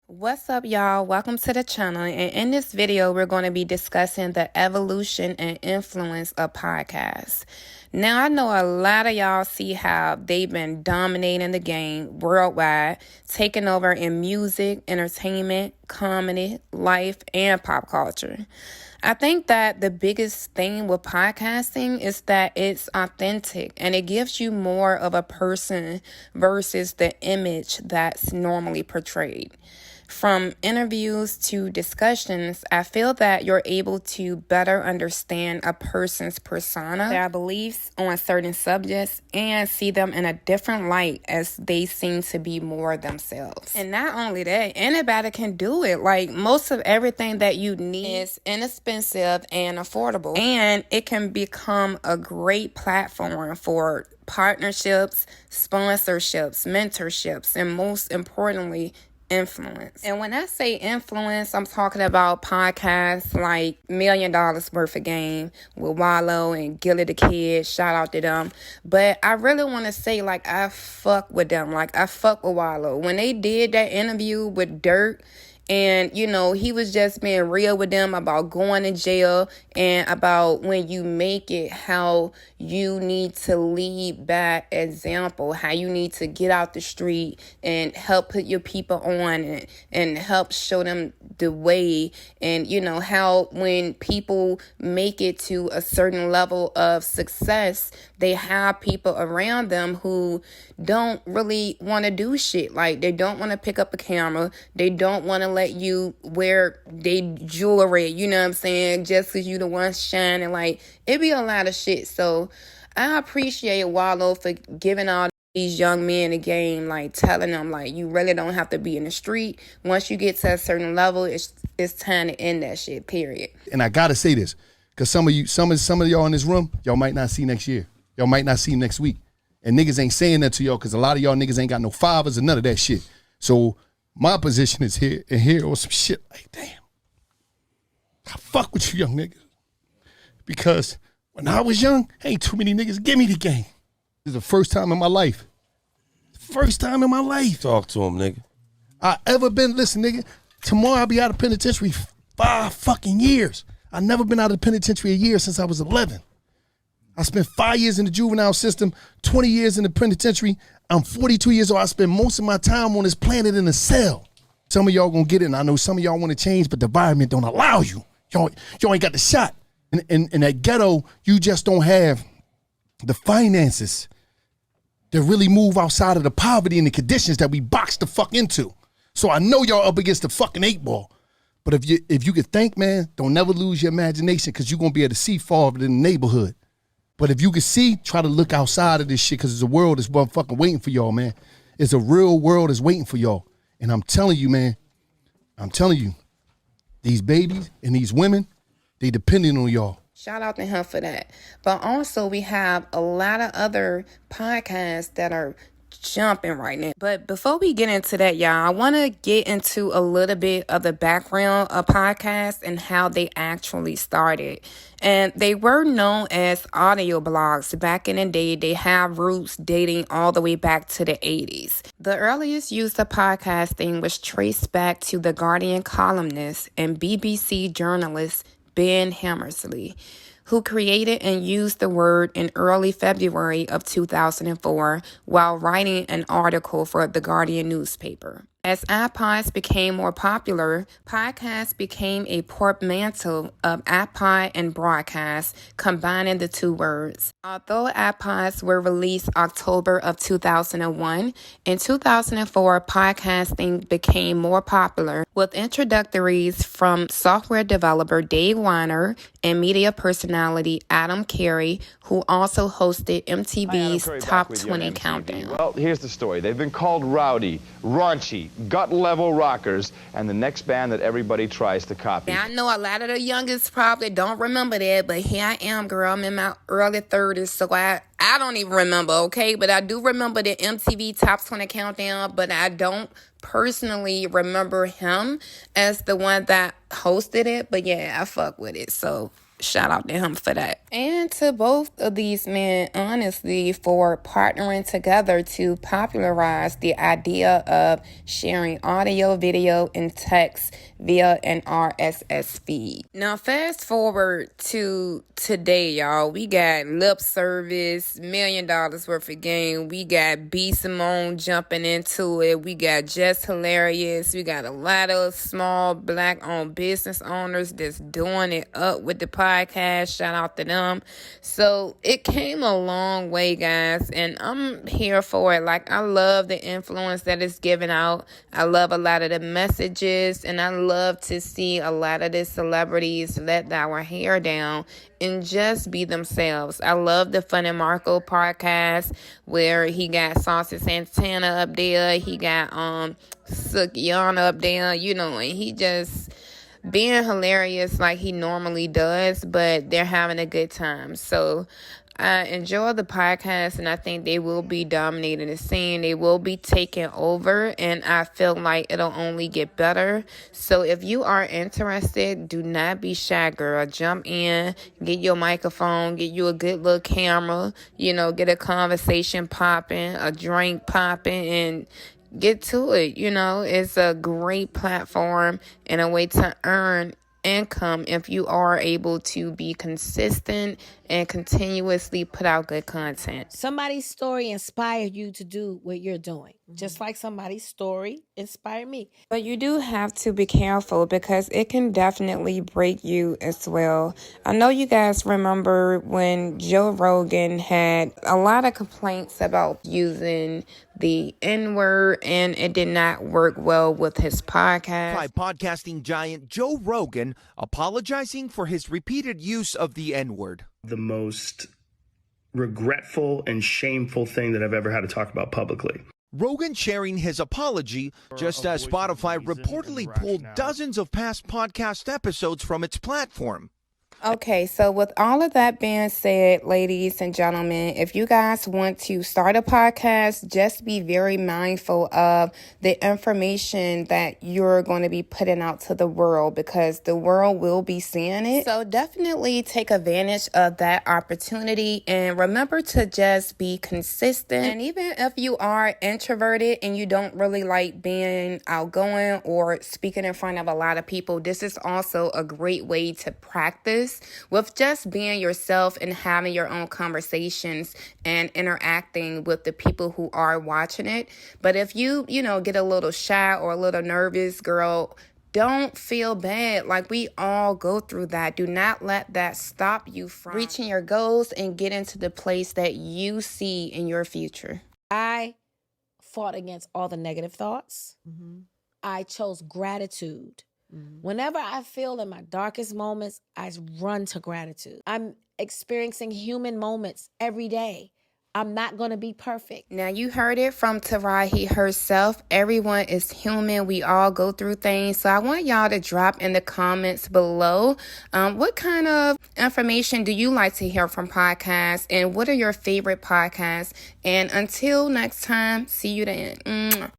What's up, y'all? Welcome to the channel. And in this video, we're going to be discussing the evolution and influence of podcasts. Now, I know a lot of y'all see how they've been dominating the game worldwide, taking over in music, entertainment, comedy, life, and pop culture. I think that the biggest thing with podcasting is that it's authentic and it gives you more of a person versus the image that's normally portrayed. From interviews to discussions, I feel that you're able to better understand a person's persona, their beliefs on certain subjects, and see them in a different light as they seem to be more themselves. And not only that, anybody can do it. Like, most of everything that you need is inexpensive and affordable. And it can become a great platform for partnerships, sponsorships, mentorships, and most importantly, influence. And when I say influence, I'm talking about podcasts like $1 Million Worth of Game with Wallow and Gilly the Kid. Shout out to them. But I really want to say, like, I fuck with them. Like, I fuck with Wallow. When they did that interview with Dirt, and, you know, he was just being real with them about going to jail and about when you make it, how you need to lead by example, how you need to get out the street and help put your people on and help show them the way. And, you know, how when people make it to a certain level of success, they have people around them who don't really want to do shit. Like, they don't want to pick up a camera. They don't want to let you wear they jewelry, you know what I'm saying, just because you the one shining. Like, it be a lot of shit. So I appreciate Wallow for giving all these young men a game, like telling them, like, you really don't have to be in the street. Once you get to a certain level, it's time to end that shit, period. And I gotta say this, because some of y'all in this room, y'all might not see next year. Y'all might not see next week. And niggas ain't saying that to y'all because a lot of y'all niggas ain't got no fathers or none of that shit. So my position is here and here or some shit like, damn, I fuck with you young niggas. Because when I was young, ain't too many niggas give me the game. This is the first time in my life. First time in my life. Talk to him, nigga. I ever been, listen, nigga, tomorrow I'll be out of penitentiary 5 fucking years. I never been out of the penitentiary a year since I was 11. I spent 5 years in the juvenile system, 20 years in the penitentiary. I'm 42 years old. I spend most of my time on this planet in a cell. Some of y'all gonna get it, and I know some of y'all want to change, but the environment don't allow you. Y'all ain't got the shot. In that ghetto, you just don't have the finances to really move outside of the poverty and the conditions that we boxed the fuck into. So I know y'all up against the fucking 8 ball. But if you could think, man, don't never lose your imagination, because you're gonna be able to see farther in the neighborhood. But if you can see, try to look outside of this shit, because there's a world that's motherfucking waiting for y'all, man. It's a real world that's waiting for y'all. And I'm telling you, man, these babies and these women, they depending on y'all. Shout out to him for that. But also, we have a lot of other podcasts that are jumping right now. But before we get into that, y'all, I want to get into a little bit of the background of podcasts and how they actually started. And they were known as audio blogs. Back in the day, they have roots dating all the way back to the 80s. The earliest use of podcasting was traced back to the Guardian columnist and BBC journalist Ben Hammersley, who created and used the word in early February of 2004 while writing an article for the Guardian newspaper. As iPods became more popular, podcasts became a portmanteau of iPod and broadcast, combining the two words. Although iPods were released October of 2001, in 2004, podcasting became more popular with introductories from software developer Dave Weiner and media personality Adam Carey, who also hosted MTV's Top 20 Countdown. Well, here's the story. They've been called rowdy, raunchy, gut-level rockers, and the next band that everybody tries to copy. Now, I know a lot of the youngest probably don't remember that, but here I am, girl. I'm in my early 30s, so I don't even remember, okay? But I do remember the MTV Top 20 Countdown, but I don't personally remember him as the one that hosted it. But yeah, I fuck with it, so shout out to him for that. And to both of these men, honestly, for partnering together to popularize the idea of sharing audio, video, and text via an RSS feed. Now, fast forward to today, y'all. We got lip service, $1 million worth of game. We got B. Simone jumping into it. We got Just Hilarious. We got a lot of small Black-owned business owners that's doing it up with the podcast. Shout out to them. So it came a long way, guys, and I'm here for it. Like, I love the influence that it's giving out. I love a lot of the messages, and I love to see a lot of the celebrities let our hair down and just be themselves. I love the Fun and Marco podcast where he got Saucy Santana up there. He got Sukiyana up there, and he just being hilarious like he normally does, but they're having a good time. So I enjoy the podcast, and I think they will be dominating the scene. They will be taking over, and I feel like it'll only get better. So if you are interested, do not be shy, girl. Jump in, get your microphone, get you a good little camera, get a conversation popping, a drink popping, and get to it. It's a great platform and a way to earn income if you are able to be consistent and continuously put out good content. Somebody's story inspired you to do what you're doing, just like somebody's story inspired me. But you do have to be careful because it can definitely break you as well. I know you guys remember when Joe Rogan had a lot of complaints about using the N-word, and it did not work well with his podcast. By podcasting giant Joe Rogan apologizing for his repeated use of the N-word. The most regretful and shameful thing that I've ever had to talk about publicly. Rogan sharing his apology just as Spotify reportedly pulled dozens of past podcast episodes from its platform. Okay, so with all of that being said, ladies and gentlemen, if you guys want to start a podcast, just be very mindful of the information that you're going to be putting out to the world because the world will be seeing it. So definitely take advantage of that opportunity and remember to just be consistent. And even if you are introverted and you don't really like being outgoing or speaking in front of a lot of people, this is also a great way to practice with just being yourself and having your own conversations and interacting with the people who are watching it. But if you get a little shy or a little nervous, girl, don't feel bad. Like, we all go through that. Do not let that stop you from reaching your goals and getting to the place that you see in your future. I fought against all the negative thoughts. I chose gratitude. Whenever I feel in my darkest moments, I run to gratitude. I'm experiencing human moments every day. I'm not going to be perfect. Now, you heard it from Taraji herself. Everyone is human. We all go through things. So I want y'all to drop in the comments below. What kind of information do you like to hear from podcasts? And what are your favorite podcasts? And until next time, see you then.